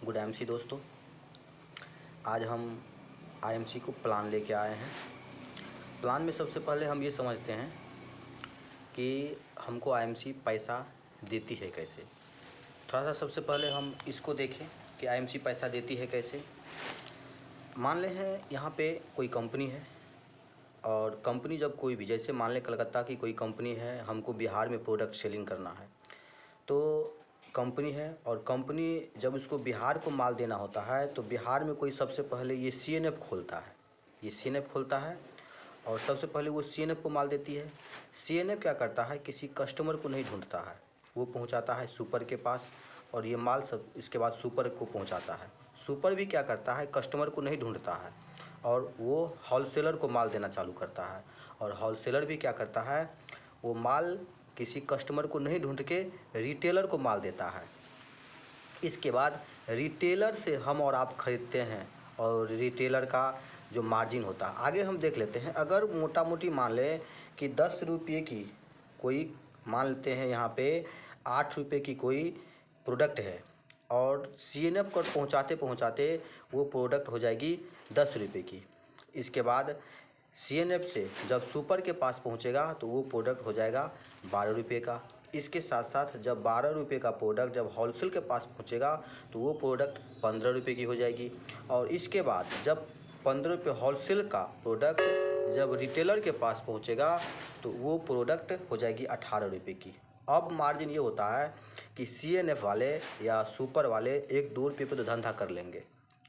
Good MC दोस्तों, आज हम आईएमसी को प्लान लेके आए हैं। प्लान में सबसे पहले हम ये समझते हैं कि हमको आईएमसी पैसा देती है कैसे। थोड़ा सा सबसे पहले हम इसको देखें कि आईएमसी पैसा देती है कैसे। मान लें है यहाँ पे कोई कंपनी है और कंपनी जब कोई भी, जैसे मान लें कलकत्ता की कोई कंपनी है, हमको बिहार में प्रोडक्ट सेलिंग करना है, तो कंपनी है और कंपनी जब उसको बिहार को माल देना होता है तो बिहार में कोई सबसे पहले ये सीएनएफ खोलता है। ये सीएनएफ खोलता है और सबसे पहले वो सीएनएफ को माल देती है। सीएनएफ क्या करता है, किसी कस्टमर को नहीं ढूंढता है, वो पहुंचाता है सुपर के पास और ये माल सब इसके बाद सुपर को पहुंचाता है। सुपर भी क्या करता है, कस्टमर को नहीं ढूंढता है और वो होलसेलर को माल देना चालू करता है। और होलसेलर भी क्या करता है, वो माल किसी कस्टमर को नहीं ढूंढ के रिटेलर को माल देता है। इसके बाद रिटेलर से हम और आप ख़रीदते हैं और रिटेलर का जो मार्जिन होता है आगे हम देख लेते हैं। अगर मोटा मोटी मान लें कि 10 रुपये की कोई, मान लेते हैं यहाँ पे 8 रुपये की कोई प्रोडक्ट है और सीएनएफ को पहुँचाते पहुँचाते वो प्रोडक्ट हो जाएगी 10 रुपये की। इसके बाद सीएनएफ से जब सुपर के पास पहुंचेगा तो वो प्रोडक्ट हो जाएगा 12 रुपये का। इसके साथ साथ जब 12 रुपये का प्रोडक्ट जब होलसेल के पास पहुंचेगा तो वो प्रोडक्ट 15 रुपये की हो जाएगी। और इसके बाद जब 15 रुपये होलसेल का प्रोडक्ट जब रिटेलर के पास पहुंचेगा तो वो प्रोडक्ट हो जाएगी 18 रुपये की। अब मार्जिन ये होता है कि सीएनएफ वाले या सुपर वाले 1-2 रुपये पे तो धंधा कर लेंगे,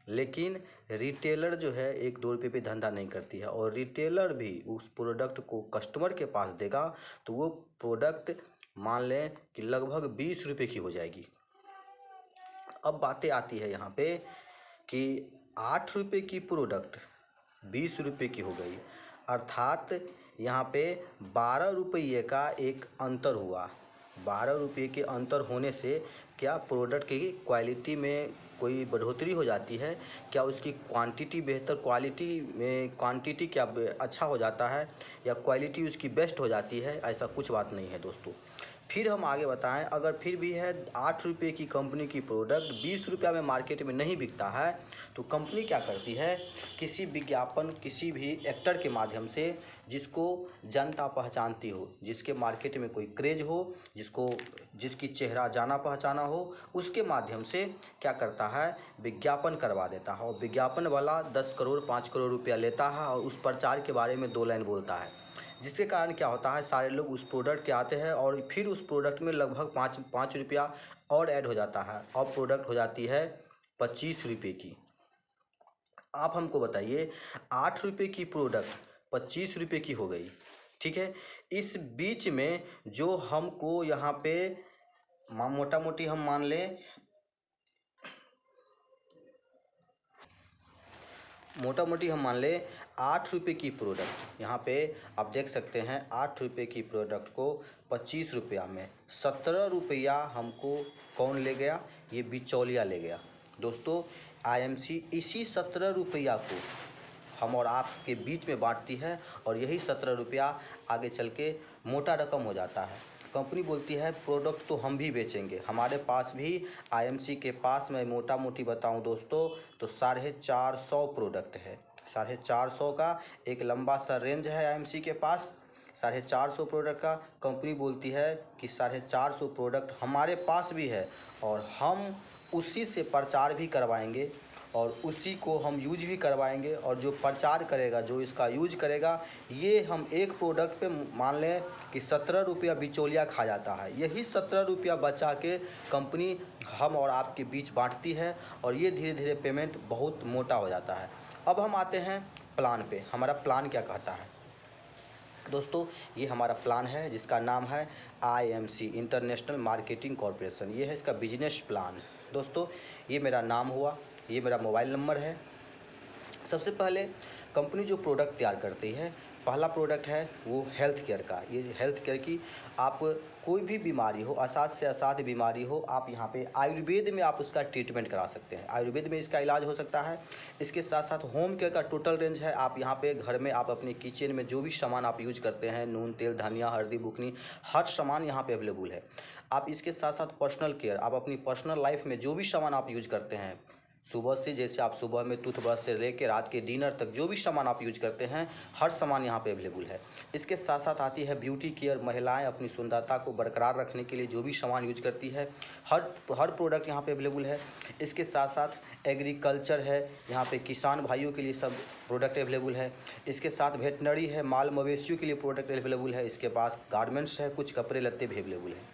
लेकिन रिटेलर जो है 1-2 रुपये पे धंधा नहीं करती है। और रिटेलर भी उस प्रोडक्ट को कस्टमर के पास देगा तो वो प्रोडक्ट मान लें कि लगभग 20 रुपये की हो जाएगी। अब बातें आती है यहाँ पे कि 8 रुपये की प्रोडक्ट 20 रुपये की हो गई, अर्थात यहाँ पे 12 रुपये का एक अंतर हुआ। 12 रुपये के अंतर होने से क्या प्रोडक्ट की क्वालिटी में कोई बढ़ोतरी हो जाती है, क्या उसकी क्वांटिटी बेहतर, क्वालिटी में क्वांटिटी क्या अच्छा हो जाता है या क्वालिटी उसकी बेस्ट हो जाती है? ऐसा कुछ बात नहीं है दोस्तों। फिर हम आगे बताएं, अगर फिर भी है 8 रुपये की कंपनी की प्रोडक्ट 20 रुपया में मार्केट में नहीं बिकता है तो कंपनी क्या करती है, किसी विज्ञापन, किसी भी एक्टर के माध्यम से जिसको जनता पहचानती हो, जिसके मार्केट में कोई क्रेज हो, जिसकी चेहरा जाना पहचाना हो, उसके माध्यम से क्या करता है, विज्ञापन करवा देता है। और विज्ञापन वाला 10 करोड़ 5 करोड़ रुपया लेता है और उस प्रचार के बारे में 2 लाइन बोलता है, जिसके कारण क्या होता है, सारे लोग उस प्रोडक्ट के आते हैं और फिर उस प्रोडक्ट में लगभग 5 रुपया और ऐड हो जाता है और प्रोडक्ट हो जाती है 25 रुपये की। आप हमको बताइए, 8 रुपये की प्रोडक्ट 25 रुपये की हो गई, ठीक है। इस बीच में जो हमको यहाँ पे मोटा मोटी हम मान लें, मोटा मोटी हम मान लें 8 रुपये की प्रोडक्ट, यहाँ पे आप देख सकते हैं 8 रुपये की प्रोडक्ट को 25 रुपया में 17 रुपया हमको कौन ले गया, ये बिचौलिया ले गया। दोस्तों आईएमसी इसी 17 रुपया को हम और आपके बीच में बांटती है और यही 17 रुपया आगे चल के मोटा रकम हो जाता है। कंपनी बोलती है प्रोडक्ट तो हम भी बेचेंगे, हमारे पास भी आईएमसी के पास, मैं मोटा मोटी बताऊं दोस्तों तो 450 प्रोडक्ट है। 450 का एक लंबा सा रेंज है आईएमसी के पास। 450 प्रोडक्ट का कंपनी बोलती है कि 450 प्रोडक्ट हमारे पास भी है और हम उसी से प्रचार भी करवाएंगे और उसी को हम यूज भी करवाएंगे। और जो प्रचार करेगा, जो इसका यूज करेगा, ये हम एक प्रोडक्ट पे मान लें कि 17 रुपया बिचौलिया खा जाता है, यही 17 रुपया बचा के कंपनी हम और आपके बीच बांटती है और ये धीरे धीरे पेमेंट बहुत मोटा हो जाता है। अब हम आते हैं प्लान पे, हमारा प्लान क्या कहता है। दोस्तों ये हमारा प्लान है जिसका नाम है आईएमसी, इंटरनेशनल मार्केटिंग कॉरपोरेशन। ये है इसका बिजनेस प्लान। दोस्तों ये मेरा नाम हुआ, ये मेरा मोबाइल नंबर है। सबसे पहले कंपनी जो प्रोडक्ट तैयार करती है पहला प्रोडक्ट है वो हेल्थ केयर का। ये हेल्थ केयर की आप कोई भी बीमारी हो, असाध्य से असाध्य बीमारी हो, आप यहाँ पे आयुर्वेद में आप उसका ट्रीटमेंट करा सकते हैं। आयुर्वेद में इसका इलाज हो सकता है। इसके साथ साथ होम केयर का टोटल रेंज है। आप यहाँ पे घर में आप अपने किचन में जो भी सामान आप यूज करते हैं, नून, तेल, धनिया, हल्दी, बुकनी, हर सामान यहाँ पे अवेलेबल है। आप इसके साथ साथ पर्सनल केयर, आप अपनी पर्सनल लाइफ में जो भी सामान आप यूज करते हैं, सुबह से जैसे आप सुबह में टूथब्रश से लेकर रात के डिनर तक जो भी सामान आप यूज करते हैं, हर सामान यहाँ पे अवेलेबल है। इसके साथ साथ आती है ब्यूटी केयर। महिलाएं अपनी सुंदरता को बरकरार रखने के लिए जो भी सामान यूज करती है, हर प्रोडक्ट यहाँ पे अवेलेबल है। इसके साथ साथ एग्रीकल्चर है, यहाँ पे किसान भाइयों के लिए सब प्रोडक्ट अवेलेबल है। इसके साथ वेटनरी है, माल मवेशियों के लिए प्रोडक्ट अवेलेबल है। इसके पास गारमेंट्स है, कुछ कपड़े लत्ते भी अवेलेबल है।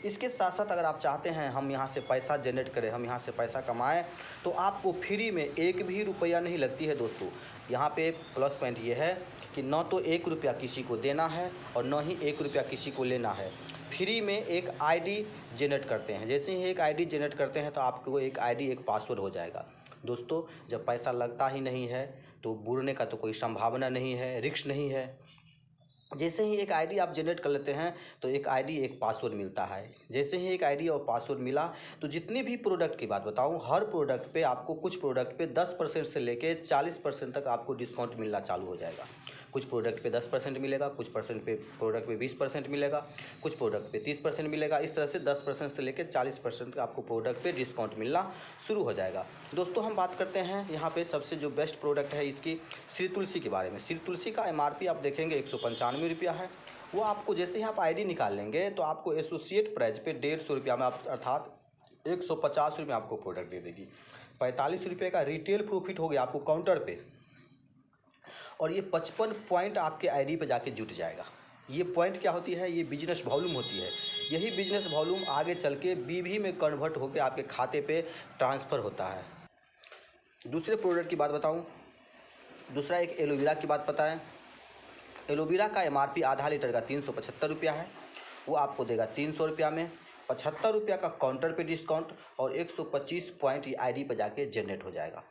इसके साथ साथ अगर आप चाहते हैं हम यहाँ से पैसा जनरेट करें, हम यहाँ से पैसा कमाएं, तो आपको फ्री में एक भी रुपया नहीं लगती है दोस्तों। यहाँ पे प्लस पॉइंट ये है कि न तो 1 रुपया किसी को देना है और न ही 1 रुपया किसी को लेना है। फ्री में एक आईडी जनरेट करते हैं। जैसे ही एक आईडी जनरेट करते हैं तो आपको एक आईडी, एक पासवर्ड हो जाएगा। दोस्तों, जब पैसा लगता ही नहीं है तो बुरने का तो कोई संभावना नहीं है, रिस्क नहीं है। जैसे ही एक आईडी आप जनरेट कर लेते हैं तो एक आईडी, एक पासवर्ड मिलता है। जैसे ही एक आईडी और पासवर्ड मिला तो जितने भी प्रोडक्ट की बात बताऊं, हर प्रोडक्ट पे आपको, कुछ प्रोडक्ट पे 10% से लेके 40% तक आपको डिस्काउंट मिलना चालू हो जाएगा। कुछ प्रोडक्ट पे 10% मिलेगा, कुछ परसेंट पे प्रोडक्ट पे 20% मिलेगा, कुछ प्रोडक्ट पे 30% मिलेगा। इस तरह से 10% से लेकर 40% का आपको प्रोडक्ट पे डिस्काउंट मिलना शुरू हो जाएगा। दोस्तों, हम बात करते हैं यहाँ पे सबसे जो बेस्ट प्रोडक्ट है इसकी, श्री तुलसी के बारे में। श्री तुलसी का MRP आप देखेंगे 195 रुपया है। वो आपको जैसे ही आप ID निकाल लेंगे तो आपको एसोसिएट प्राइस पे 150 रुपया में, अर्थात 150 रुपये में आपको प्रोडक्ट दे देगी। 45 रुपये का रिटेल प्रॉफिट हो गया आपको काउंटर पे, और ये 55 पॉइंट आपके आईडी पे जाके जुट जाएगा। ये पॉइंट क्या होती है? ये बिजनेस वॉल्यूम होती है। यही बिजनेस वॉल्यूम आगे चल के BV में कन्वर्ट होकर आपके खाते पे ट्रांसफ़र होता है। दूसरे प्रोडक्ट की बात बताऊं, दूसरा एक एलोवेरा की बात पता है। एलोवेरा का MRP आधा लीटर का 375 रुपया है। वो आपको देगा 300 रुपया में, 75 रुपया का काउंटर पे डिस्काउंट और 125 पॉइंट ये आईडी पे जाके जनरेट हो जाएगा।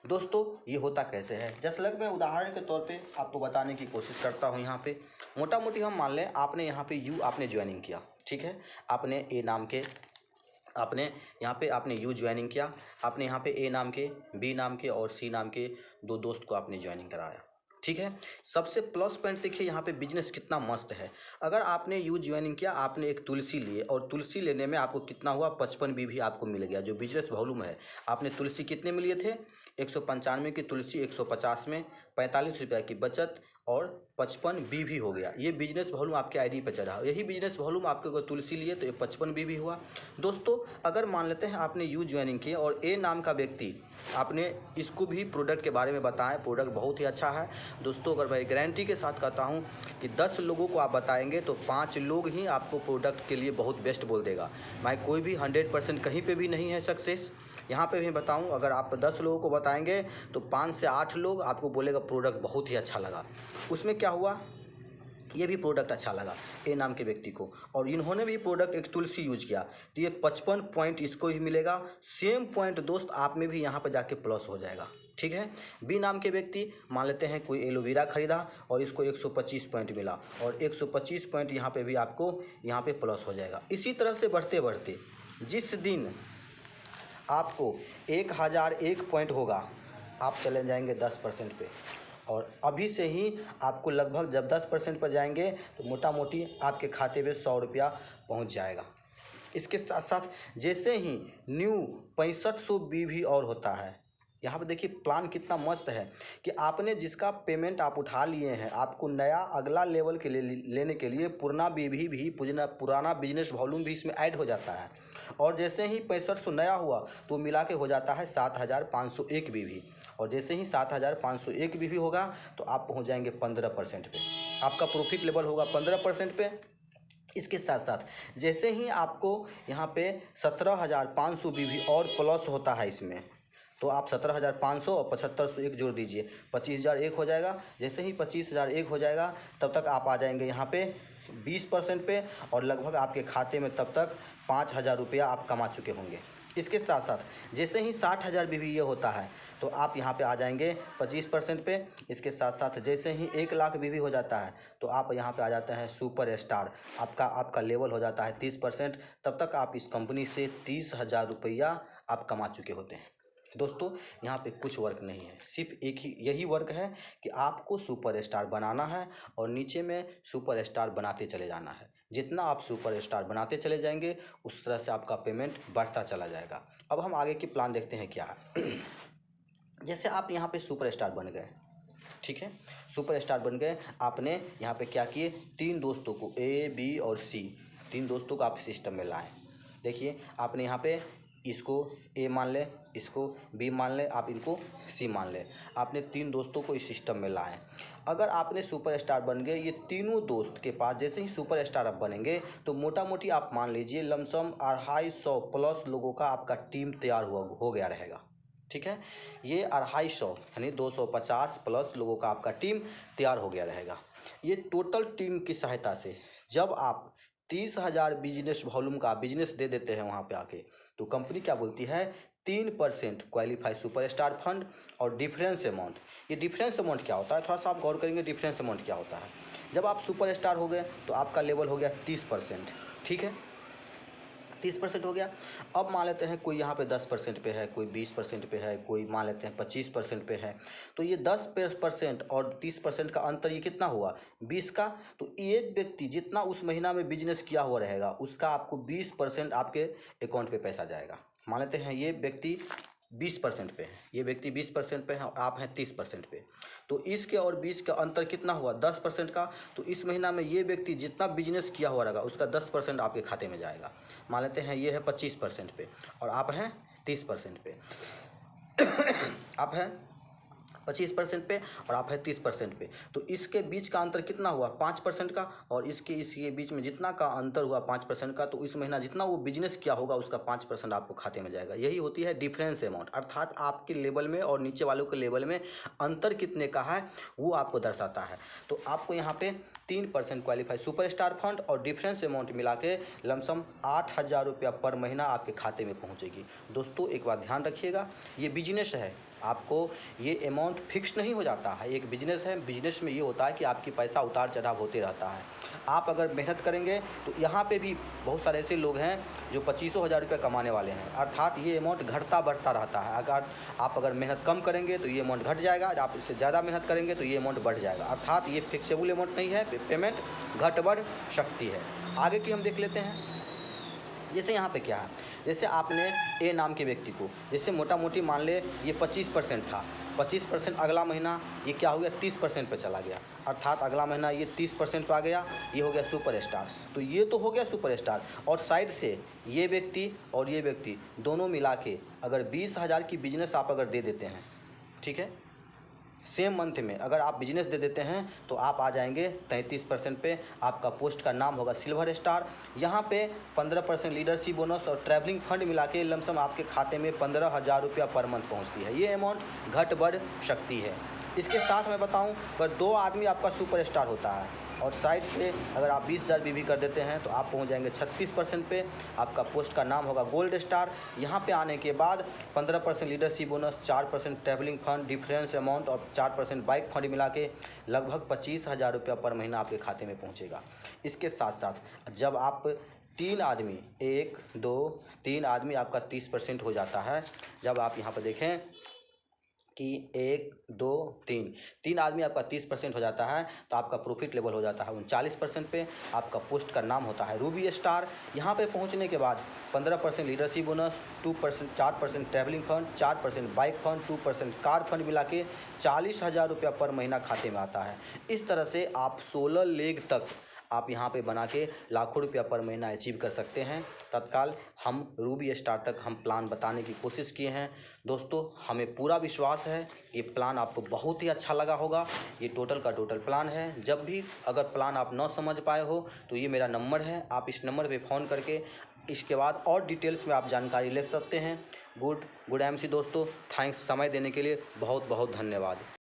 दोस्तों, ये होता कैसे है? जस्ट लाइक मैं उदाहरण के तौर पे आपको बताने की कोशिश करता हूँ। यहाँ पे मोटा मोटी हम मान लें आपने यहाँ पे आपने ज्वाइनिंग किया, ठीक है। आपने A नाम के, आपने यहाँ पे आपने ज्वाइनिंग किया। आपने यहाँ पे A नाम के, B नाम के और C नाम के 2 दोस्त को आपने ज्वाइनिंग कराया, ठीक है। सबसे प्लस पॉइंट देखिए यहाँ पे बिजनेस कितना मस्त है। अगर आपने ज्वाइनिंग किया, आपने एक तुलसी लिए और तुलसी लेने में आपको कितना हुआ? 55 BV आपको मिल गया। जो बिजनेस वॉल्यूम है, आपने तुलसी कितने में लिए थे? 195 की तुलसी 150 में, 45 रुपया की बचत और 55 BV हो गया। ये बिजनेस वॉल्यूम आपके आईडी पे चढ़ा। यही बिजनेस वॉल्यूम आपके अगर तुलसी लिए तो ये 55 BV हुआ। दोस्तों, अगर मान लेते हैं आपने ज्वाइनिंग किया और A नाम का व्यक्ति, आपने इसको भी प्रोडक्ट के बारे में बताएं, प्रोडक्ट बहुत ही अच्छा है। दोस्तों, अगर मैं गारंटी के साथ कहता हूं कि 10 लोगों को आप बताएंगे तो 5 लोग ही आपको प्रोडक्ट के लिए बहुत बेस्ट बोल देगा। मैं कोई भी 100% कहीं पे भी नहीं है सक्सेस। यहाँ पे भी बताऊं, अगर आप 10 लोगों को बताएंगे तो 5 से 8 लोग आपको बोलेगा प्रोडक्ट बहुत ही अच्छा लगा। उसमें क्या हुआ? ये भी प्रोडक्ट अच्छा लगा A नाम के व्यक्ति को, और इन्होंने भी प्रोडक्ट एक तुलसी यूज किया तो ये 55 पॉइंट इसको ही मिलेगा। सेम पॉइंट दोस्त आप में भी यहाँ पर जाके प्लस हो जाएगा, ठीक है। B नाम के व्यक्ति, मान लेते हैं कोई एलोवेरा खरीदा और इसको 125 पॉइंट मिला और 125 पॉइंट यहाँ पे भी आपको यहाँ पे प्लस हो जाएगा। इसी तरह से बढ़ते बढ़ते जिस दिन आपको 1001 पॉइंट होगा, आप चले जाएंगे 10% पे, और अभी से ही आपको लगभग जब 10% पर जाएंगे तो मोटा मोटी आपके खाते में 100 रुपया पहुँच जाएगा। इसके साथ साथ जैसे ही न्यू 6500 BV और होता है, यहाँ पे देखिए प्लान कितना मस्त है कि आपने जिसका पेमेंट आप उठा लिए हैं, आपको नया अगला लेवल के लिए लेने के लिए पुराना BV भी, पुराना बिजनेस वॉल्यूम भी इसमें ऐड हो जाता है। और जैसे ही 6500 नया हुआ तो मिला के हो जाता है 7501 BV, और जैसे ही 7501 BV होगा तो आप पहुँच जाएंगे 15% पे। आपका प्रॉफिट लेवल होगा 15% पे। इसके साथ साथ जैसे ही आपको यहाँ पे 17500 BV और प्लस होता है इसमें, तो आप 17500 और 7501 जोड़ दीजिए, 25001 हो जाएगा। जैसे ही 25001 हो जाएगा तब तक आप आ जाएंगे यहाँ पे 20% पे, और लगभग आपके खाते में तब तक 5000 रुपया आप कमा चुके होंगे। इसके साथ साथ जैसे ही 60,000 BVA होता है तो आप यहाँ पे आ जाएंगे 25% पे। इसके साथ साथ जैसे ही 1 लाख BV हो जाता है तो आप यहाँ पे आ जाते हैं सुपर स्टार। आपका लेवल हो जाता है 30%। तब तक आप इस कंपनी से 30,000 रुपया आप कमा चुके होते हैं। दोस्तों यहाँ पे कुछ वर्क नहीं है, सिर्फ एक ही यही वर्क है कि आपको सुपर स्टार बनाना है और नीचे में सुपर स्टार बनाते चले जाना है। जितना आप सुपर स्टार बनाते चले जाएंगे उस तरह से आपका पेमेंट बढ़ता चला जाएगा। अब हम आगे की प्लान देखते हैं क्या है। जैसे आप यहाँ पे सुपर स्टार बन गए, ठीक है, सुपर स्टार बन गए, आपने यहाँ पे क्या किए, 3 दोस्तों को A, B और C, 3 दोस्तों को आप सिस्टम में लाएँ। देखिए आपने यहाँ पे इसको A मान ले, इसको B मान ले, आप इनको C मान ले। आपने 3 दोस्तों को इस सिस्टम में लाएं। अगर आपने सुपर स्टार बन गए, ये तीनों दोस्त के पास जैसे ही सुपर स्टार आप बनेंगे तो मोटा मोटी आप मान लीजिए लमसम 250 प्लस लोगों का आपका टीम तैयार हो गया रहेगा। ठीक है, ये 250 यानी 250 प्लस लोगों का आपका टीम तैयार हो गया रहेगा। ये टोटल टीम की सहायता से जब आप 30,000 बिजनेस वॉल्यूम का बिजनेस दे देते हैं वहाँ पे आके, तो कंपनी क्या बोलती है, 3% क्वालिफाइड सुपर स्टार फंड और डिफरेंस अमाउंट। ये डिफरेंस अमाउंट क्या होता है, थोड़ा सा आप गौर करेंगे डिफरेंस अमाउंट क्या होता है। जब आप सुपर स्टार हो गए तो आपका लेवल हो गया 30%, ठीक है, 30% हो गया। अब मान लेते हैं कोई यहाँ पे 10% पे है, कोई 20% पे है, कोई मान लेते हैं 25% पे है। तो ये 10% और 30% का अंतर ये कितना हुआ, 20 का। तो एक व्यक्ति जितना उस महीना में बिजनेस किया हुआ रहेगा उसका आपको 20% आपके अकाउंट पे पैसा जाएगा। मान लेते हैं ये व्यक्ति 20% पे है, ये व्यक्ति 20% पे है और आप हैं 30% पे। तो इसके और 20 का अंतर कितना हुआ, 10% का। तो इस महीना में ये व्यक्ति जितना बिजनेस किया हुआ रहेगा उसका 10% आपके खाते में जाएगा। मान लेते हैं ये है 25% पे और आप हैं 30% पे। आप हैं 25% पे और आप है 30% पे। तो इसके बीच का अंतर कितना हुआ, 5% का। और इसके बीच में जितना का अंतर हुआ 5% का, तो इस महीना जितना वो बिजनेस किया होगा उसका 5% आपको खाते में जाएगा। यही होती है डिफरेंस अमाउंट, अर्थात आपके लेवल में और नीचे वालों के लेवल में अंतर कितने का है वो आपको दर्शाता है। तो आपको यहाँ पे 3% क्वालिफाइड सुपर स्टार फंड और डिफरेंस अमाउंट मिला के लमसम 8,000 रुपया पर महीना आपके खाते में पहुँचेगी। दोस्तों एक बात ध्यान रखिएगा, ये बिजनेस है, आपको ये अमाउंट फिक्स नहीं हो जाता है। एक बिजनेस है, बिजनेस में ये होता है कि आपकी पैसा उतार चढ़ाव होते रहता है। आप अगर मेहनत करेंगे तो यहाँ पे भी बहुत सारे ऐसे लोग हैं जो 25,000 रुपये कमाने वाले हैं, अर्थात ये अमाउंट घटता बढ़ता रहता है। अगर मेहनत कम करेंगे तो ये अमाउंट घट जाएगा, आप इससे ज़्यादा मेहनत करेंगे तो ये अमाउंट बढ़ जाएगा। अर्थात ये फिक्सेबल अमाउंट नहीं है, पेमेंट घट बढ़ सकती है। आगे की हम देख लेते हैं। जैसे यहाँ पे क्या है, जैसे आपने ए नाम के व्यक्ति को, जैसे मोटा मोटी मान ले ये 25% था, 25% अगला महीना ये क्या हो गया 30% पे चला गया, अर्थात अगला महीना ये 30% पे आ गया, ये हो गया सुपर स्टार। तो ये तो हो गया सुपर स्टार। और साइड से ये व्यक्ति और ये व्यक्ति दोनों मिला के अगर 20,000 की बिजनेस आप अगर दे देते हैं, ठीक है, सेम मंथ में अगर आप बिजनेस दे देते हैं तो आप आ जाएंगे 33% पे। आपका पोस्ट का नाम होगा सिल्वर स्टार। यहाँ पे 15% लीडरशिप बोनस और ट्रैवलिंग फंड मिला के लमसम आपके खाते में 15,000 रुपया पर मंथ पहुँचती है। ये अमाउंट घट बढ़ सकती है। इसके साथ मैं बताऊं, अगर 2 आदमी आपका सुपर स्टार होता है और साइड से अगर आप 20,000 BV कर देते हैं तो आप पहुंच जाएंगे 36% पे। आपका पोस्ट का नाम होगा गोल्ड स्टार। यहाँ पे आने के बाद 15% leadership bonus, 4% travelling fund, difference amount और 4% बाइक फंड मिला के लगभग 25,000 रुपया पर महीना आपके खाते में पहुँचेगा। इसके साथ साथ जब आप 3 आदमी, 1 2 3 आदमी आपका 30% हो जाता है। जब आप यहाँ पर देखें कि 1 2 3 आदमी आपका 30% हो जाता है तो आपका प्रॉफिट लेवल हो जाता है 39% पे। आपका पोस्ट का नाम होता है रूबी स्टार। यहाँ पे पहुँचने के बाद 15% leadership bonus, 4% travelling fund, 4% bike fund, 2% car fund मिला के 40,000 रुपया पर महीना खाते में आता है। इस तरह से आप 16 लेग तक आप यहाँ पे बना के लाखों रुपया पर महीना अचीव कर सकते हैं। तत्काल हम रूबी स्टार तक हम प्लान बताने की कोशिश किए हैं। दोस्तों हमें पूरा विश्वास है ये प्लान आपको बहुत ही अच्छा लगा होगा। ये टोटल का टोटल प्लान है। जब भी अगर प्लान आप न समझ पाए हो तो ये मेरा नंबर है, आप इस नंबर पे फ़ोन करके इसके बाद और डिटेल्स में आप जानकारी ले सकते हैं। गुड MC दोस्तों, थैंक्स समय देने के लिए बहुत बहुत धन्यवाद।